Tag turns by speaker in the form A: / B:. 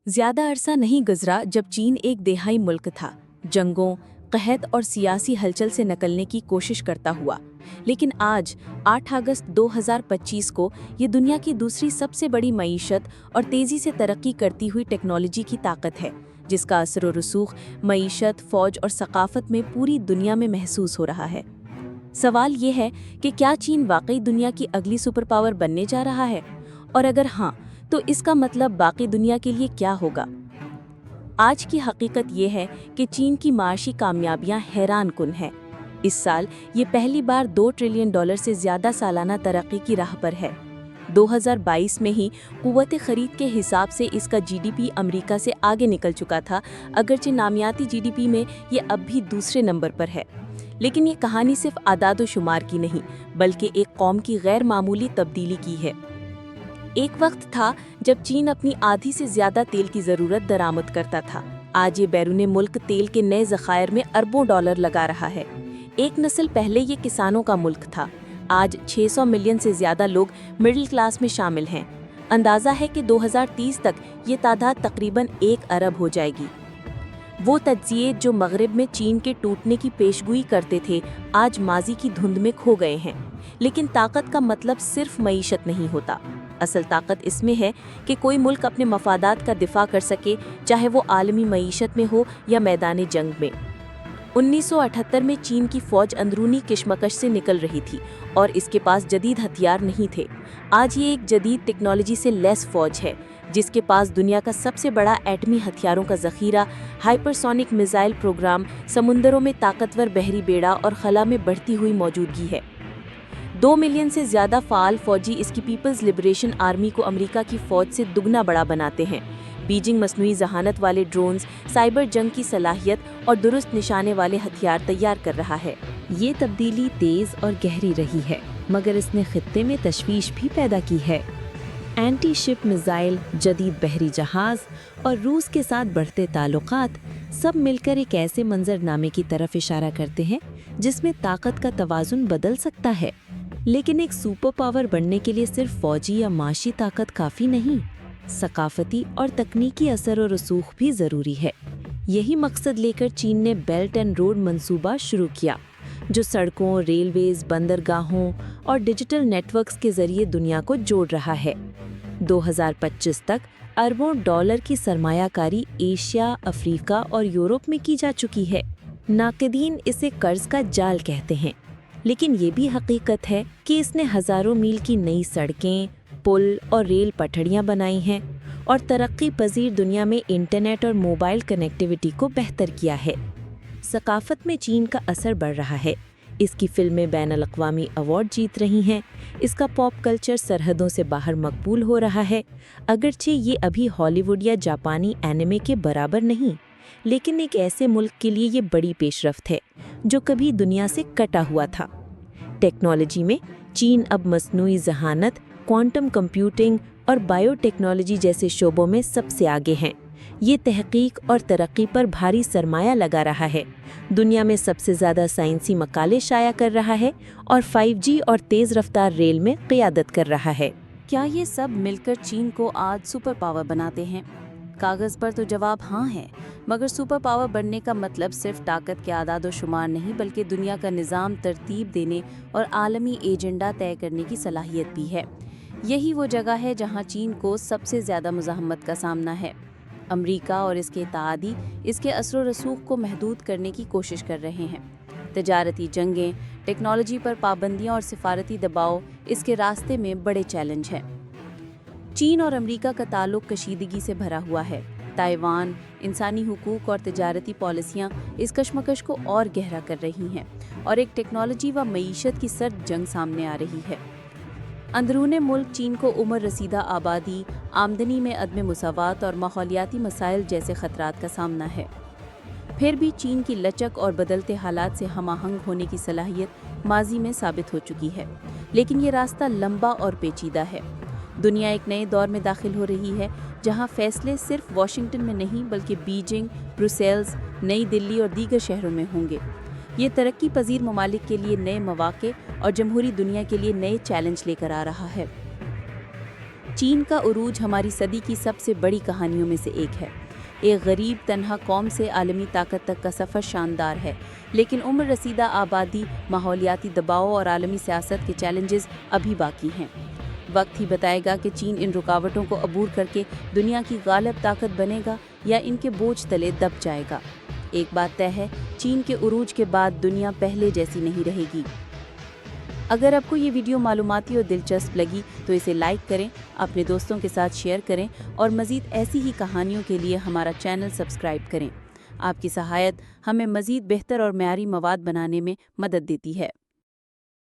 A: زیادہ عرصہ نہیں گزرا جب چین ایک دہائی ملک تھا، جنگوں، قحط اور سیاسی ہلچل سے نکلنے کی کوشش کرتا ہوا۔ لیکن آج 8 اگست 2025 کو یہ دنیا کی دوسری سب سے بڑی معیشت اور تیزی سے ترقی کرتی ہوئی ٹیکنالوجی کی طاقت ہے، جس کا اثر و رسوخ معیشت، فوج اور ثقافت میں پوری دنیا میں محسوس ہو رہا ہے۔ سوال یہ ہے کہ کیا چین واقعی دنیا کی اگلی سپر پاور بننے جا رہا ہے؟ اور اگر ہاں، تو اس کا مطلب باقی دنیا کے لیے کیا ہوگا؟ آج کی حقیقت یہ ہے کہ چین کی معاشی کامیابیاں حیران کن ہیں۔ اس سال یہ پہلی بار $2 ٹریلین سے زیادہ سالانہ ترقی کی راہ پر ہے۔ 2022 میں ہی قوت خرید کے حساب سے اس کا جی ڈی پی امریکہ سے آگے نکل چکا تھا، اگرچہ نامیاتی جی ڈی پی میں یہ اب بھی دوسرے نمبر پر ہے۔ لیکن یہ کہانی صرف اعداد و شمار کی نہیں، بلکہ ایک قوم کی غیر معمولی تبدیلی کی ہے۔ ایک وقت تھا جب چین اپنی آدھی سے زیادہ تیل کی ضرورت درآمد کرتا تھا۔ آج یہ بیرون ملک تیل کے نئے ذخائر میں اربوں ڈالر لگا رہا ہے۔ ایک نسل پہلے یہ کسانوں کا ملک تھا، آج 600 ملین سے زیادہ لوگ مڈل کلاس میں شامل ہیں۔ اندازہ ہے کہ 2030 تک یہ تعداد تقریباً 1 ارب ہو جائے گی۔ وہ تجزیے جو مغرب میں چین کے ٹوٹنے کی پیشگوئی کرتے تھے، آج ماضی کی دھند میں کھو گئے ہیں۔ لیکن طاقت کا مطلب صرف معیشت نہیں ہوتا۔ اصل طاقت اس میں ہے کہ کوئی ملک اپنے مفادات کا دفاع کر سکے، چاہے وہ عالمی معیشت میں ہو یا میدان جنگ میں۔ 1978 میں چین کی فوج اندرونی کشمکش سے نکل رہی تھی اور اس کے پاس جدید ہتھیار نہیں تھے۔ آج یہ ایک جدید ٹیکنالوجی سے لیس فوج ہے، جس کے پاس دنیا کا سب سے بڑا ایٹمی ہتھیاروں کا ذخیرہ، ہائپرسونک میزائل پروگرام، سمندروں میں طاقتور بحری بیڑا اور خلا میں بڑھتی ہوئی موجودگی ہے۔ 2 ملین سے زیادہ فعال فوجی اس کی پیپلز لبریشن آرمی کو امریکہ کی فوج سے دگنا بڑا بناتے ہیں۔ بیجنگ مصنوعی ذہانت والے ڈرونز، سائبر جنگ کی صلاحیت اور درست نشانے والے ہتھیار تیار کر رہا ہے۔
B: یہ تبدیلی تیز اور گہری رہی ہے، مگر اس نے خطے میں تشویش بھی پیدا کی ہے۔ اینٹی شپ میزائل، جدید بحری جہاز اور روس کے ساتھ بڑھتے تعلقات سب مل کر ایک ایسے منظرنامے کی طرف اشارہ کرتے ہیں جس میں طاقت کا توازن بدل سکتا ہے۔ لیکن ایک سپر پاور بننے کے لیے صرف فوجی یا معاشی طاقت کافی نہیں، ثقافتی اور تکنیکی اثر و رسوخ بھی ضروری ہے۔ یہی مقصد لے کر چین نے بیلٹ اینڈ روڈ منصوبہ شروع کیا، جو سڑکوں، ریلویز، بندرگاہوں اور ڈیجیٹل نیٹ ورکس کے ذریعے دنیا کو جوڑ رہا ہے۔ 2025 تک اربوں ڈالر کی سرمایہ کاری ایشیا، افریقہ اور یورپ میں کی جا چکی ہے۔ ناقدین اسے قرض کا جال کہتے ہیں، لیکن یہ بھی حقیقت ہے کہ اس نے ہزاروں میل کی نئی سڑکیں، پل اور ریل پٹڑیاں بنائی ہیں اور ترقی پذیر دنیا میں انٹرنیٹ اور موبائل کنیکٹیوٹی کو بہتر کیا ہے۔ ثقافت میں چین کا اثر بڑھ رہا ہے۔ اس کی فلمیں بین الاقوامی ایوارڈ جیت رہی ہیں، اس کا پاپ کلچر سرحدوں سے باہر مقبول ہو رہا ہے۔ اگرچہ یہ ابھی ہالی ووڈ یا جاپانی اینیمے کے برابر نہیں، لیکن ایک ایسے ملک کے لیے یہ بڑی پیش رفت ہے جو کبھی دنیا سے کٹا ہوا تھا۔ ٹیکنالوجی میں چین اب مصنوعی ذہانت، کوانٹم کمپیوٹنگ اور بائیو ٹیکنالوجی جیسے شعبوں میں سب سے آگے ہیں۔ یہ تحقیق اور ترقی پر بھاری سرمایہ لگا رہا ہے، دنیا میں سب سے زیادہ سائنسی مقالے شائع کر رہا ہے اور 5G اور تیز رفتار ریل میں قیادت کر رہا ہے۔
A: کیا یہ سب مل کر چین کو آج سپر پاور بناتے ہیں؟ کاغذ پر تو جواب ہاں ہے، مگر سپر پاور بننے کا مطلب صرف طاقت کے اعداد و شمار نہیں، بلکہ دنیا کا نظام ترتیب دینے اور عالمی ایجنڈا طے کرنے کی صلاحیت بھی ہے۔ یہی وہ جگہ ہے جہاں چین کو سب سے زیادہ مزاحمت کا سامنا ہے۔ امریکہ اور اس کے اتحادی اس کے اثر و رسوخ کو محدود کرنے کی کوشش کر رہے ہیں۔ تجارتی جنگیں، ٹیکنالوجی پر پابندیاں اور سفارتی دباؤ اس کے راستے میں بڑے چیلنج ہیں۔ چین اور امریکہ کا تعلق کشیدگی سے بھرا ہوا ہے۔ تائیوان، انسانی حقوق اور تجارتی پالیسیاں اس کشمکش کو اور گہرا کر رہی ہیں اور ایک ٹیکنالوجی و معیشت کی سرد جنگ سامنے آ رہی ہے۔ اندرون ملک چین کو عمر رسیدہ آبادی، آمدنی میں عدم مساوات اور ماحولیاتی مسائل جیسے خطرات کا سامنا ہے۔ پھر بھی چین کی لچک اور بدلتے حالات سے ہم آہنگ ہونے کی صلاحیت ماضی میں ثابت ہو چکی ہے، لیکن یہ راستہ لمبا اور پیچیدہ ہے۔ دنیا ایک نئے دور میں داخل ہو رہی ہے، جہاں فیصلے صرف واشنگٹن میں نہیں بلکہ بیجنگ، بروسیلز، نئی دلی اور دیگر شہروں میں ہوں گے۔ یہ ترقی پذیر ممالک کے لیے نئے مواقع اور جمہوری دنیا کے لیے نئے چیلنج لے کر آ رہا ہے۔ چین کا عروج ہماری صدی کی سب سے بڑی کہانیوں میں سے ایک ہے۔ ایک غریب تنہا قوم سے عالمی طاقت تک کا سفر شاندار ہے، لیکن عمر رسیدہ آبادی، ماحولیاتی دباؤ اور عالمی سیاست کے چیلنجز ابھی باقی ہیں۔ وقت ہی بتائے گا کہ چین ان رکاوٹوں کو عبور کر کے دنیا کی غالب طاقت بنے گا یا ان کے بوجھ تلے دب جائے گا۔ ایک بات طے ہے، چین کے عروج کے بعد دنیا پہلے جیسی نہیں رہے گی۔ اگر آپ کو یہ ویڈیو معلوماتی اور دلچسپ لگی تو اسے لائک کریں، اپنے دوستوں کے ساتھ شیئر کریں اور مزید ایسی ہی کہانیوں کے لیے ہمارا چینل سبسکرائب کریں۔ آپ کی سہایت ہمیں مزید بہتر اور معیاری مواد بنانے میں مدد دیتی ہے۔